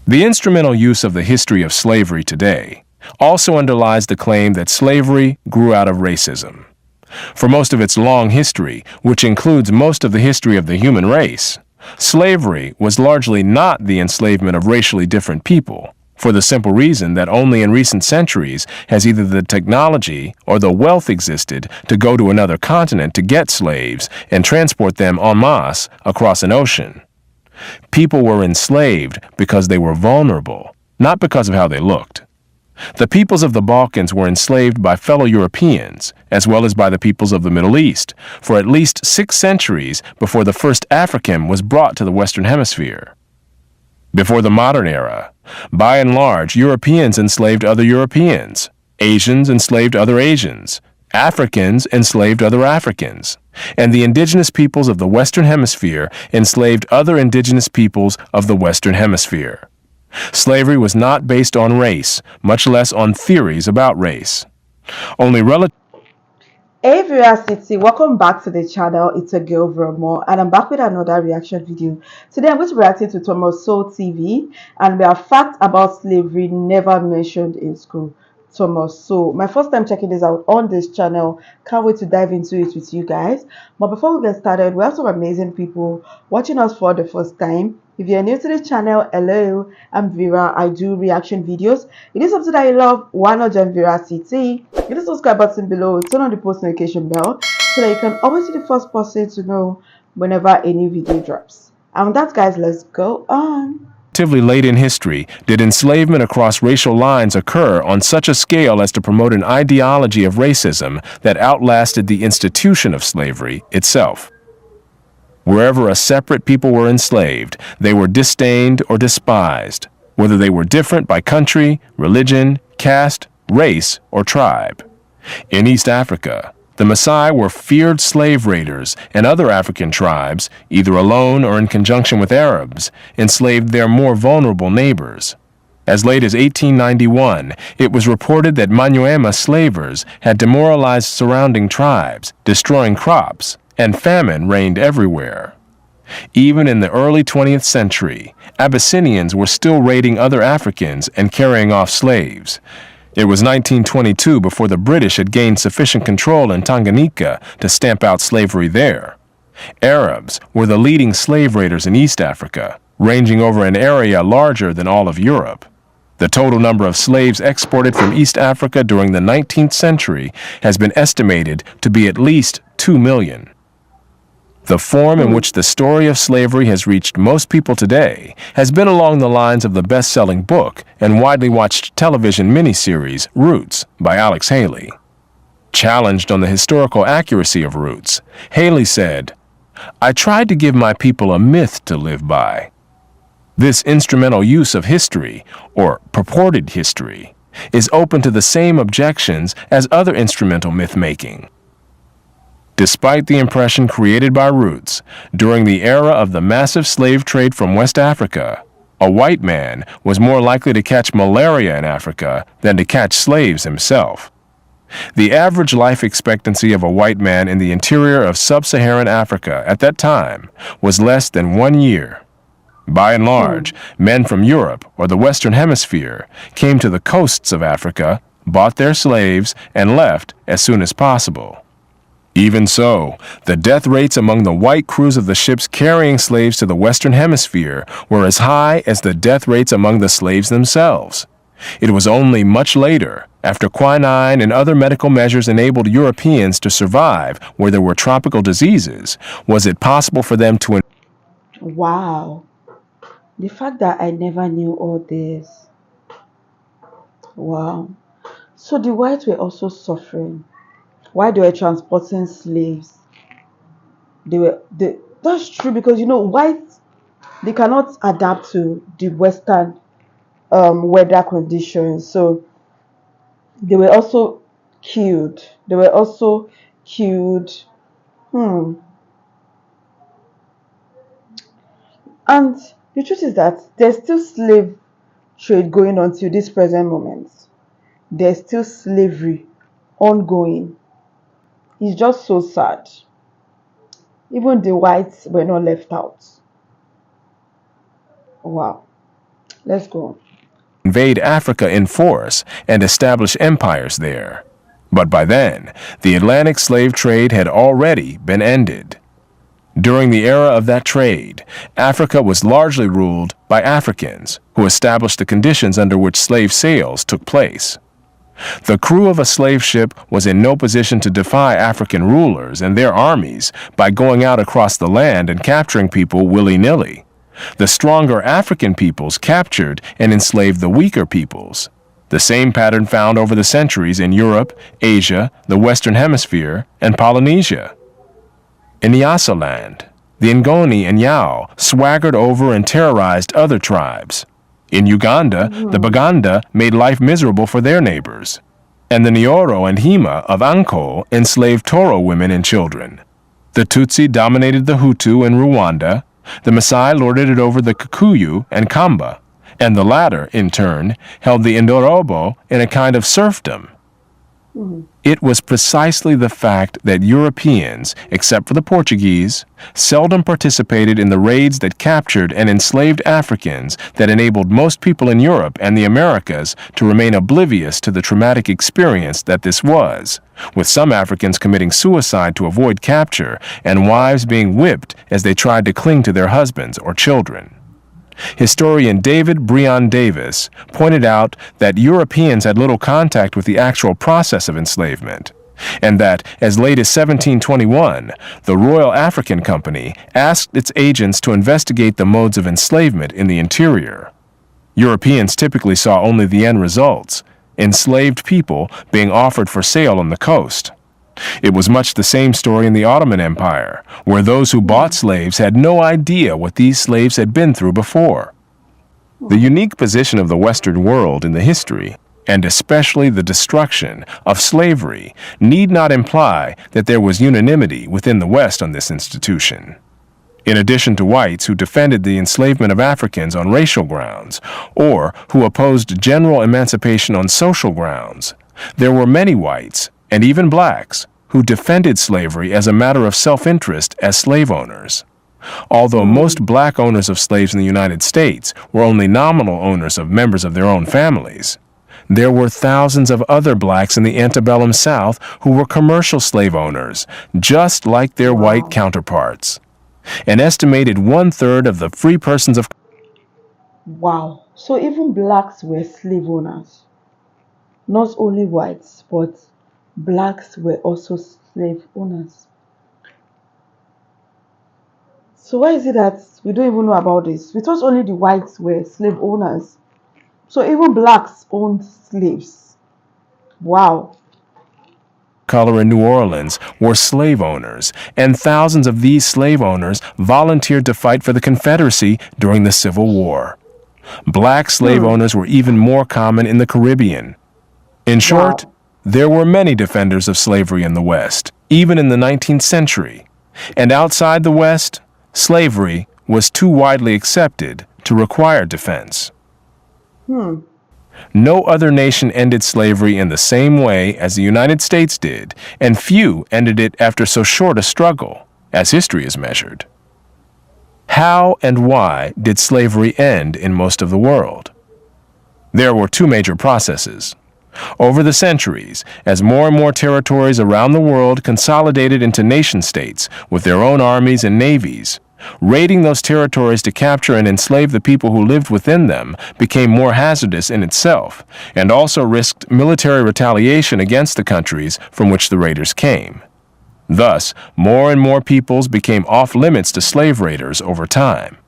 The instrumental use of the history of slavery today also underlies the claim that slavery grew out of racism. For most of its long history, which includes most of the history of the human race, slavery was largely not the enslavement of racially different people, for the simple reason that only in recent centuries has either the technology or the wealth existed to go to another continent to get slaves and transport them en masse across an ocean. People were enslaved because they were vulnerable, not because of how they looked. The peoples of the Balkans were enslaved by fellow Europeans, as well as by the peoples of the Middle East, for at least 6 centuries before the first African was brought to the Western Hemisphere. Before the modern era, by and large, Europeans enslaved other Europeans, Asians enslaved other Asians, Africans enslaved other Africans, and the indigenous peoples of the Western Hemisphere enslaved other indigenous peoples of the Western Hemisphere. Slavery was not based on race, much less on theories about race. Only Hey Veracity, welcome back to the channel. It's a girl VeraMoore and I'm back with another reaction video. Today I'm going to be reacting to Thomas Sowell TV and we have facts about slavery never mentioned in school. Thomas Sowell. My first time checking this out on this channel. Can't wait to dive into it with you guys. But before we get started, we have some amazing people watching us for the first time. If you're new to the channel, hello, I'm Vera. I do reaction videos. If it is something that you love, why not join Veracity? Hit the subscribe button below, turn on the post notification bell so that you can always be the first person to know whenever a new video drops. And with that, guys, let's go on. Relatively late in history did enslavement across racial lines occur on such a scale as to promote an ideology of racism that outlasted the institution of slavery itself. Wherever a separate people were enslaved, they were disdained or despised, whether they were different by country, religion, caste, race, or tribe. In East Africa, the Maasai were feared slave raiders, and other African tribes, either alone or in conjunction with Arabs, enslaved their more vulnerable neighbors. As late as 1891, it was reported that Manyuema slavers had demoralized surrounding tribes, destroying crops, and famine reigned everywhere. Even in the early 20th century, Abyssinians were still raiding other Africans and carrying off slaves. It was 1922 before the British had gained sufficient control in Tanganyika to stamp out slavery there. Arabs were the leading slave raiders in East Africa, ranging over an area larger than all of Europe. The total number of slaves exported from East Africa during the 19th century has been estimated to be at least 2 million. The form in which the story of slavery has reached most people today has been along the lines of the best-selling book and widely watched television miniseries Roots by Alex Haley. Challenged on the historical accuracy of Roots, Haley said, "I tried to give my people a myth to live by." This instrumental use of history, or purported history, is open to the same objections as other instrumental myth-making. Despite the impression created by Roots, during the era of the massive slave trade from West Africa, a white man was more likely to catch malaria in Africa than to catch slaves himself. The average life expectancy of a white man in the interior of sub-Saharan Africa at that time was less than 1 year. By and large, men from Europe or the Western Hemisphere came to the coasts of Africa, bought their slaves, and left as soon as possible. Even so, the death rates among the white crews of the ships carrying slaves to the Western Hemisphere were as high as the death rates among the slaves themselves. It was only much later, after quinine and other medical measures enabled Europeans to survive where there were tropical diseases, was it possible for them to... Wow. The fact that I never knew all this. Wow. So the whites were also suffering. Why they were transporting slaves? That's true because whites, they cannot adapt to the Western weather conditions. So they were also killed. They were also killed. Hmm. And the truth is that there's still slave trade going on till this present moment. There's still slavery ongoing. It's just so sad. Even the whites were not left out. Wow. Let's go. Invade Africa in force and establish empires there. But by then, the Atlantic slave trade had already been ended. During the era of that trade, Africa was largely ruled by Africans, who established the conditions under which slave sales took place. The crew of a slave ship was in no position to defy African rulers and their armies by going out across the land and capturing people willy-nilly. The stronger African peoples captured and enslaved the weaker peoples. The same pattern found over the centuries in Europe, Asia, the Western Hemisphere, and Polynesia. In Nyasaland, the Ngoni and Yao swaggered over and terrorized other tribes. In Uganda, the Baganda made life miserable for their neighbors. And the Nyoro and Hima of Anko enslaved Toro women and children. The Tutsi dominated the Hutu in Rwanda. The Maasai lorded it over the Kikuyu and Kamba. And the latter, in turn, held the Indorobo in a kind of serfdom. It was precisely the fact that Europeans, except for the Portuguese, seldom participated in the raids that captured and enslaved Africans that enabled most people in Europe and the Americas to remain oblivious to the traumatic experience that this was, with some Africans committing suicide to avoid capture and wives being whipped as they tried to cling to their husbands or children. Historian David Breon Davis pointed out that Europeans had little contact with the actual process of enslavement, and that, as late as 1721, the Royal African Company asked its agents to investigate the modes of enslavement in the interior. Europeans typically saw only the end results, enslaved people being offered for sale on the coast. It was much the same story in the Ottoman Empire, where those who bought slaves had no idea what these slaves had been through before. The unique position of the Western world in the history, and especially the destruction of slavery, need not imply that there was unanimity within the West on this institution. In addition to whites who defended the enslavement of Africans on racial grounds, or who opposed general emancipation on social grounds, there were many whites, and even blacks, who defended slavery as a matter of self-interest as slave owners. Although most black owners of slaves in the United States were only nominal owners of members of their own families, there were thousands of other blacks in the antebellum South who were commercial slave owners, just like their white counterparts. An estimated 1/3 of the free persons of Wow. So even blacks were slave owners. Not only whites, but blacks were also slave owners. So why is it that we don't even know about this? We thought only the whites were slave owners. So even blacks owned slaves. Wow. color in New Orleans were slave owners, and thousands of these slave owners volunteered to fight for the Confederacy during the Civil War. Black slave owners were even more common in the Caribbean. In short, there were many defenders of slavery in the West, even in the 19th century. And outside the West, slavery was too widely accepted to require defense. No other nation ended slavery in the same way as the United States did, and few ended it after so short a struggle, as history is measured. How and why did slavery end in most of the world? There were two major processes. Over the centuries, as more and more territories around the world consolidated into nation-states with their own armies and navies, raiding those territories to capture and enslave the people who lived within them became more hazardous in itself, and also risked military retaliation against the countries from which the raiders came. Thus, more and more peoples became off-limits to slave raiders over time.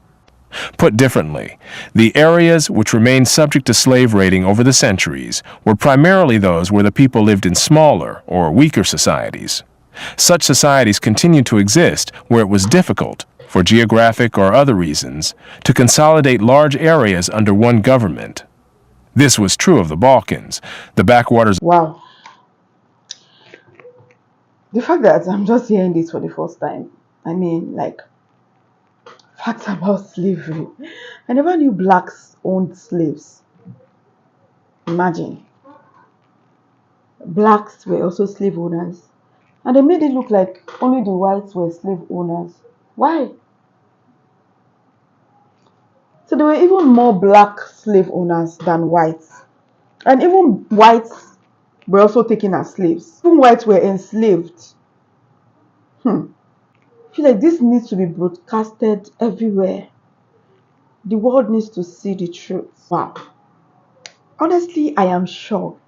Put differently, the areas which remained subject to slave raiding over the centuries were primarily those where the people lived in smaller or weaker societies. Such societies continued to exist where it was difficult, for geographic or other reasons, to consolidate large areas under one government. This was true of the Balkans, the backwaters. Wow. The fact that I'm just hearing this for the first time, I mean, like, facts about slavery. I never knew blacks owned slaves. Imagine. Blacks were also slave owners. And they made it look like only the whites were slave owners. Why? So there were even more black slave owners than whites. And even whites were also taken as slaves. Even whites were enslaved. I feel like this needs to be broadcasted everywhere. The world needs to see the truth. Wow. Honestly, I am shocked.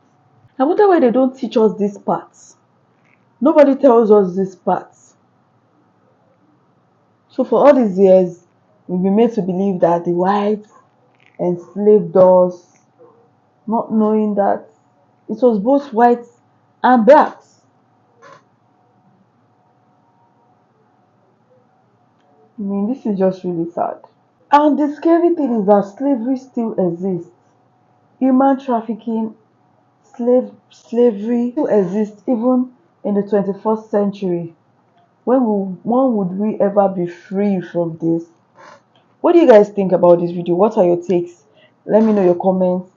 I wonder why they don't teach us these parts. Nobody tells us these parts. So for all these years, we've been made to believe that the whites enslaved us, not knowing that it was both whites and blacks. I mean, this is just really sad. And the scary thing is that slavery still exists. Human trafficking, slavery still exists even in the 21st century. When would we ever be free from this? What do you guys think about this video? What are your takes? Let me know your comments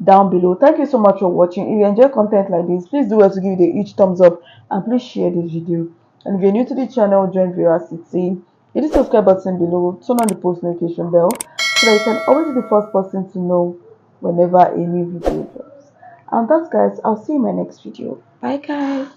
down below. Thank you so much for watching. If you enjoy content like this, please do well to give it a huge thumbs up and please share this video. And if you're new to the channel, join VeraMoore. Hit the subscribe button below, turn on the post notification bell so that you can always be the first person to know whenever a new video drops. And that's guys, I'll see you in my next video. Bye guys.